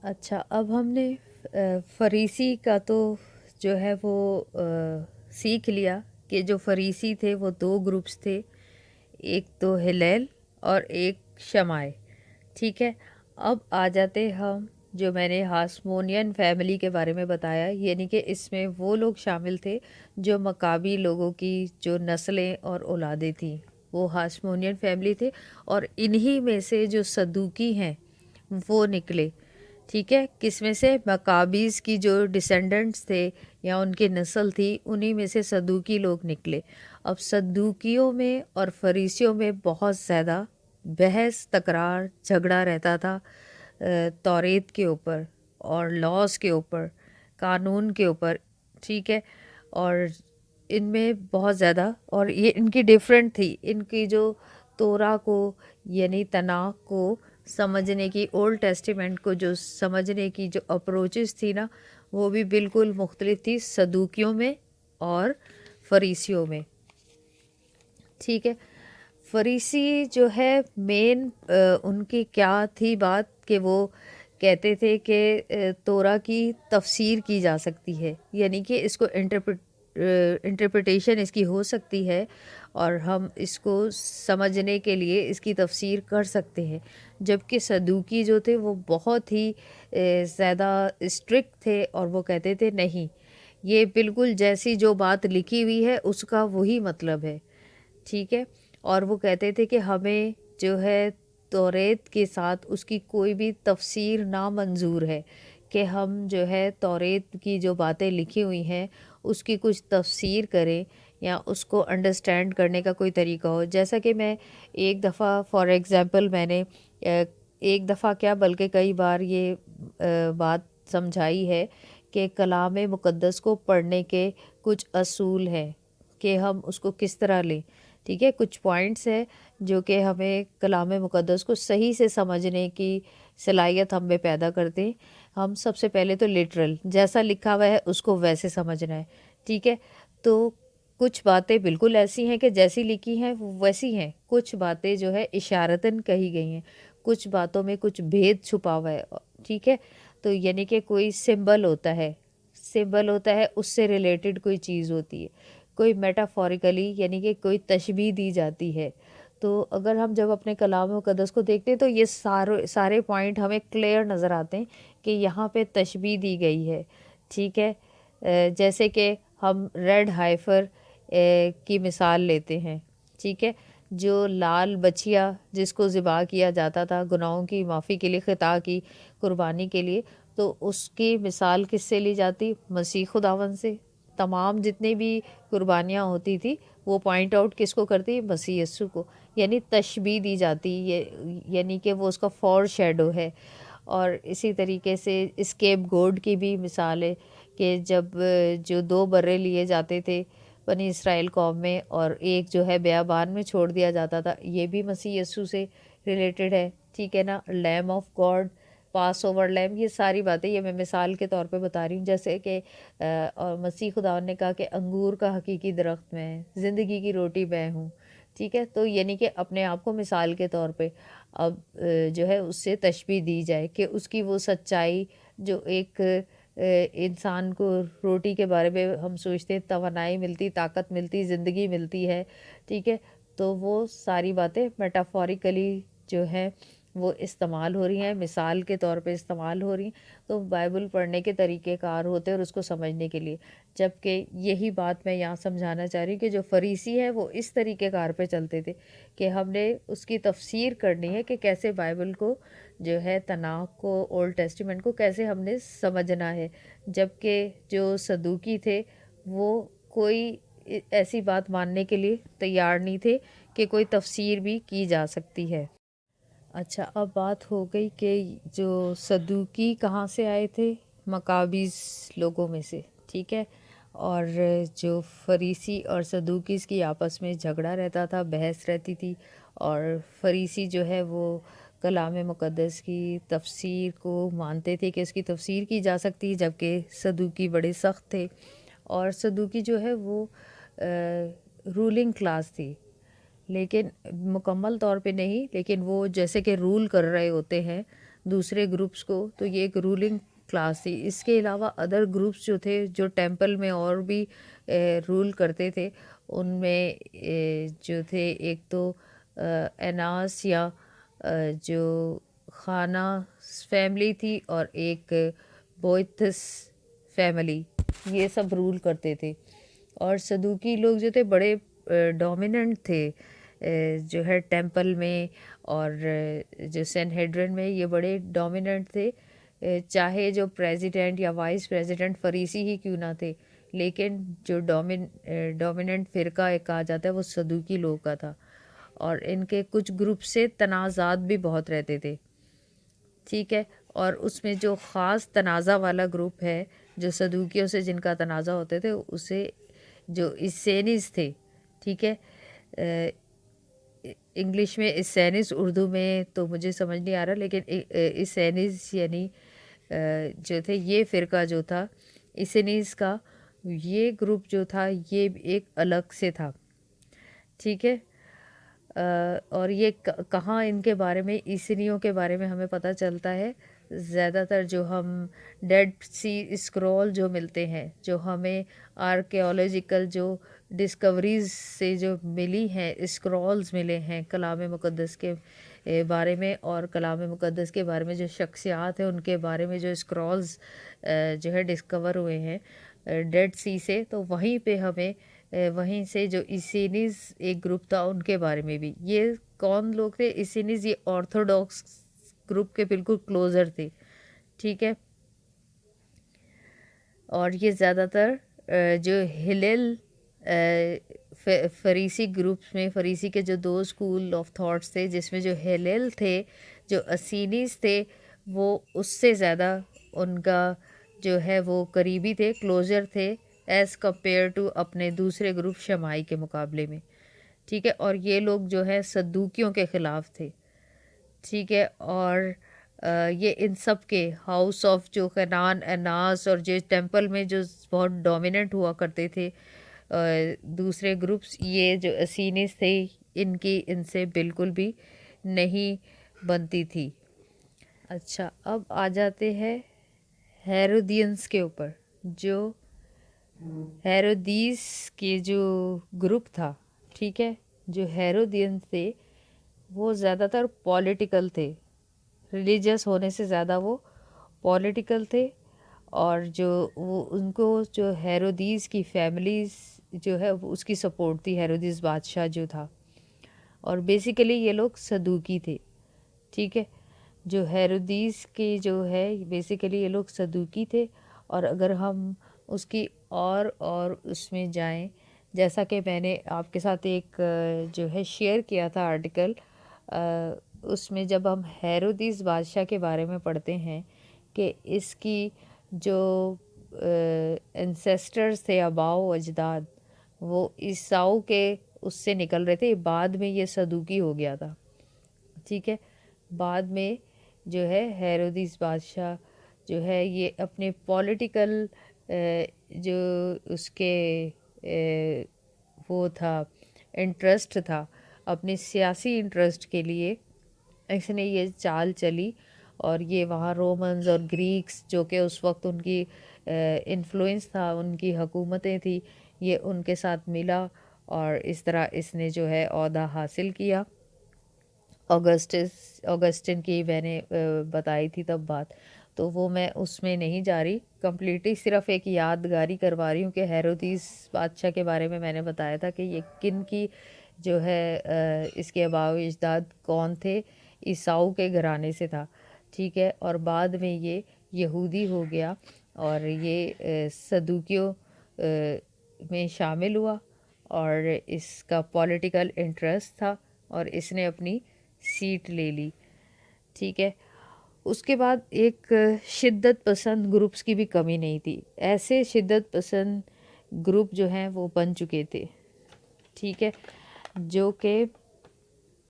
اچھا، اب ہم نے فریسی کا تو جو ہے وہ سیکھ لیا کہ جو فریسی تھے وہ دو گروپس تھے، ایک تو ہلیل اور ایک شمائے. ٹھیک ہے. اب آ جاتے ہم جو میں نے ہاسمونین فیملی کے بارے میں بتایا، یعنی کہ اس میں وہ لوگ شامل تھے جو مکابی لوگوں کی جو نسلیں اور اولادیں تھیں وہ ہاسمونین فیملی تھے، اور انہی میں سے جو صدوقی ہیں وہ نکلے. ٹھیک ہے. کس میں سے؟ مکابیز کی جو ڈسینڈنٹس تھے یا ان کی نسل تھی، انہی میں سے صدوقی لوگ نکلے. اب صدوقیوں میں اور فریسیوں میں بہت زیادہ بحث تکرار جھگڑا رہتا تھا توریت کے اوپر اور لاز کے اوپر، قانون کے اوپر. ٹھیک ہے. اور ان میں بہت زیادہ، اور یہ ان کی ڈیفرنٹ تھی، ان کی جو تورا کو یعنی تناخ کو سمجھنے کی، اولڈ ٹیسٹیمنٹ کو جو سمجھنے کی جو اپروچز تھی نا، وہ بھی بالکل مختلف تھی صدوقیوں میں اور فریسیوں میں. ٹھیک ہے. فریسی جو ہے مین ان کی کیا تھی بات کہ وہ کہتے تھے کہ تورا کی تفسیر کی جا سکتی ہے، یعنی کہ اس کو انٹرپریٹیشن اس کی ہو سکتی ہے اور ہم اس کو سمجھنے کے لیے اس کی تفسیر کر سکتے ہیں. جبکہ صدوقی جو تھے وہ بہت ہی زیادہ اسٹرکٹ تھے اور وہ کہتے تھے نہیں، یہ بالکل جیسی جو بات لکھی ہوئی ہے اس کا وہی مطلب ہے. ٹھیک ہے. اور وہ کہتے تھے کہ ہمیں جو ہے توریت کے ساتھ اس کی کوئی بھی تفسیر نامنظور ہے، کہ ہم جو ہے توریت کی جو باتیں لکھی ہوئی ہیں اس کی کچھ تفسیر کریں یا اس کو انڈرسٹینڈ کرنے کا کوئی طریقہ ہو. جیسا کہ میں ایک دفعہ فار ایگزامپل میں نے ایک دفعہ کیا بلکہ کئی بار یہ بات سمجھائی ہے کہ کلام مقدس کو پڑھنے کے کچھ اصول ہیں کہ ہم اس کو کس طرح لیں. ٹھیک ہے. کچھ پوائنٹس ہیں جو کہ ہمیں کلام مقدس کو صحیح سے سمجھنے کی صلاحیت ہم میں پیدا کرتے ہیں. ہم سب سے پہلے تو لٹرل جیسا لکھا ہوا ہے اس کو ویسے سمجھنا ہے. ٹھیک ہے. تو کچھ باتیں بالکل ایسی ہیں کہ جیسی لکھی ہیں وہ ویسی ہیں، کچھ باتیں جو ہے اشارتاً کہی گئی ہیں، کچھ باتوں میں کچھ بھید چھپا ہوا ہے. ٹھیک ہے. تو یعنی کہ کوئی سمبل ہوتا ہے، سمبل ہوتا ہے اس سے ریلیٹڈ کوئی چیز ہوتی ہے، کوئی میٹافوریکلی یعنی کہ کوئی تشبیہ دی جاتی ہے. تو اگر ہم جب اپنے کلام مقدس کو دیکھتے ہیں تو یہ سارے پوائنٹ ہمیں کلیئر نظر آتے ہیں کہ یہاں پہ تشبیہ دی گئی ہے. ٹھیک ہے. جیسے کہ ہم ریڈ ہائفر کی مثال لیتے ہیں. ٹھیک ہے. جو لال بچیا جس کو ذبح کیا جاتا تھا گناہوں کی معافی کے لیے، خطا کی قربانی کے لیے، تو اس کی مثال کس سے لی جاتی؟ مسیح خداوند سے. تمام جتنی بھی قربانیاں ہوتی تھی وہ پوائنٹ آؤٹ کس کو کرتی؟ مسیح یسوع کو. یعنی تشبیہ دی جاتی، یعنی کہ وہ اس کا فور شیڈو ہے. اور اسی طریقے سے اسکیپ گوڈ کی بھی مثال ہے کہ جب جو دو برے لیے جاتے تھے بنی اسرائیل قوم میں اور ایک جو ہے بیابان میں چھوڑ دیا جاتا تھا، یہ بھی مسیح یسوع سے ریلیٹڈ ہے. ٹھیک ہے نا. لیم آف گاڈ، پاس اوور لیم، یہ ساری باتیں یہ میں مثال کے طور پہ بتا رہی ہوں. جیسے کہ اور مسیح خداوند نے کہا کہ انگور کا حقیقی درخت میں، زندگی کی روٹی میں ہوں. ٹھیک ہے. تو یعنی کہ اپنے آپ کو مثال کے طور پہ اب جو ہے اس سے تشبیہ دی جائے کہ اس کی وہ سچائی جو ایک انسان کو روٹی کے بارے میں ہم سوچتے ہیں، توانائی ملتی، طاقت ملتی، زندگی ملتی ہے. ٹھیک ہے. تو وہ ساری باتیں میٹافوریکلی جو ہیں وہ استعمال ہو رہی ہیں، مثال کے طور پہ استعمال ہو رہی ہیں. تو بائبل پڑھنے کے طریقہ کار ہوتے ہیں اور اس کو سمجھنے کے لیے. جبکہ یہی بات میں یہاں سمجھانا چاہ رہی ہوں کہ جو فریسی ہیں وہ اس طریقہ کار پہ چلتے تھے کہ ہم نے اس کی تفسیر کرنی ہے کہ کیسے بائبل کو جو ہے تناخ کو، اولڈ ٹیسٹیمنٹ کو کیسے ہم نے سمجھنا ہے. جبکہ جو صدوقی تھے وہ کوئی ایسی بات ماننے کے لیے تیار نہیں تھے کہ کوئی تفسیر بھی کی جا سکتی ہے. اچھا، اب بات ہو گئی کہ جو صدوقی کہاں سے آئے تھے؟ مکابیز لوگوں میں سے. ٹھیک ہے. اور جو فریسی اور صدوقیز کی آپس میں جھگڑا رہتا تھا، بحث رہتی تھی، اور فریسی جو ہے وہ کلام مقدس کی تفسیر کو مانتے تھے کہ اس کی تفسیر کی جا سکتی، جبکہ صدوقی بڑے سخت تھے. اور صدوقی جو ہے وہ رولنگ کلاس تھی، لیکن مکمل طور پہ نہیں، لیکن وہ جیسے کہ رول کر رہے ہوتے ہیں دوسرے گروپس کو، تو یہ ایک رولنگ کلاس تھی۔ اس کے علاوہ ادر گروپس جو تھے جو ٹیمپل میں اور بھی رول کرتے تھے، ان میں جو تھے ایک تو اناس یا جو خانہ فیملی تھی، اور ایک بوئتھس فیملی، یہ سب رول کرتے تھے۔ اور صدوقی لوگ جو تھے بڑے ڈومیننٹ تھے جو ہے ٹیمپل میں، اور جو سینہیڈرن میں یہ بڑے ڈومیننٹ تھے، چاہے جو پریزیڈنٹ یا وائس پریزیڈنٹ فریسی ہی کیوں نہ تھے، لیکن جو ڈومیننٹ فرقہ ایک کہا جاتا ہے وہ صدوقی لوگ کا تھا، اور ان کے کچھ گروپ سے تنازعات بھی بہت رہتے تھے، ٹھیک ہے۔ اور اس میں جو خاص تنازع والا گروپ ہے جو صدوقیوں سے جن کا تنازع ہوتے تھے، اسے جو اسینیز تھے، ٹھیک ہے، انگلش میں اسینیز، اردو میں تو مجھے سمجھ نہیں آ رہا، لیکن اسینیز یعنی جو تھے یہ فرقہ جو تھا اسینیز کا، یہ گروپ جو تھا یہ ایک الگ سے تھا، ٹھیک ہے۔ اور یہ کہاں ان کے بارے میں، اسینیوں کے بارے میں ہمیں پتہ چلتا ہے، زیادہ تر جو ہم ڈیڈ سی اسکرول جو ملتے ہیں، جو ہمیں آرکیولوجیکل جو ڈسکوریز سے جو ملی ہیں، اسکرولز ملے ہیں کلام مقدس کے بارے میں، اور کلام مقدس کے بارے میں جو شخصیات ہیں ان کے بارے میں جو اسکرولز جو ہے ڈسکور ہوئے ہیں ڈیڈ سی سے، تو وہیں پہ ہمیں وہیں سے جو اسینیز ایک گروپ تھا ان کے بارے میں بھی، یہ کون لوگ تھے اسینیز، یہ آرتھوڈاکس گروپ کے بالکل کلوزر تھے، ٹھیک ہے۔ اور یہ زیادہ تر جو ہلیل فریسی گروپس میں، فریسی کے جو دو اسکول آف تھاٹس تھے، جس میں جو ہلیل تھے، جو اسینیز تھے، وہ اس سے زیادہ ان کا جو ہے وہ قریبی تھے، کلوزر تھے ایز کمپیئر ٹو اپنے دوسرے گروپ شمائی کے مقابلے میں، ٹھیک ہے۔ اور یہ لوگ جو ہے صدوقیوں کے خلاف تھے، ٹھیک ہے۔ اور یہ ان سب کے ہاؤس آف جو خنان، اناس، اور جو ٹیمپل میں جو بہت ڈومیننٹ ہوا کرتے تھے دوسرے گروپس، یہ جو اسینیز تھے، ان کی ان سے بالکل بھی نہیں بنتی تھی۔ اچھا، اب آ جاتے ہیں ہیرودینس کے اوپر۔ جو ہیرودیس کے جو گروپ تھا، ٹھیک ہے، جو ہیرودینس تھے وہ زیادہ تر پولیٹیکل تھے، ریلیجیس ہونے سے زیادہ وہ پولیٹیکل تھے، اور جو وہ ان کو جو ہیرودیس کی فیملیز جو ہے اس کی سپورٹ تھی، ہیرودیس بادشاہ جو تھا، اور بیسیکلی یہ لوگ صدوقی تھے، ٹھیک ہے۔ جو ہیرودیس کی جو ہے بیسیکلی یہ لوگ صدوقی تھے، اور اگر ہم اس کی اور اس میں جائیں، جیسا کہ میں نے آپ کے ساتھ ایک جو ہے شیئر کیا تھا آرٹیکل، اس میں جب ہم ہیرودیس بادشاہ کے بارے میں پڑھتے ہیں کہ اس کی جو انسیسٹرز تھے، آباؤ و اجداد، وہ عیساؤ کے اس سے نکل رہے تھے، بعد میں یہ صدوقی ہو گیا تھا، ٹھیک ہے۔ بعد میں جو ہے ہیرودیس بادشاہ جو ہے یہ اپنے پولیٹیکل جو اس کے وہ تھا انٹرسٹ تھا، اپنے سیاسی انٹرسٹ کے لیے اس نے یہ چال چلی، اور یہ وہاں رومنز اور گریکس جو کہ اس وقت ان کی انفلوئنس تھا، ان کی حکومتیں تھی، یہ ان کے ساتھ ملا، اور اس طرح اس نے جو ہے عہدہ حاصل کیا۔ آگسٹن کی میں نے بتائی تھی تب بات، تو وہ میں اس میں نہیں جا رہی کمپلیٹلی، صرف ایک یادگاری کروا رہی ہوں کہ ہیرودیس بادشاہ کے بارے میں نے بتایا تھا کہ یہ کن کی جو ہے اس کے آباء و اجداد کون تھے، عیساؤ کے گھرانے سے تھا، ٹھیک ہے۔ اور بعد میں یہ یہودی ہو گیا، اور یہ صدوقیوں میں شامل ہوا، اور اس کا پولیٹیکل انٹرسٹ تھا، اور اس نے اپنی سیٹ لے لی، ٹھیک ہے۔ اس کے بعد ایک شدت پسند گروپس کی بھی کمی نہیں تھی، ایسے شدت پسند گروپ جو ہیں وہ بن چکے تھے، ٹھیک ہے، جو کہ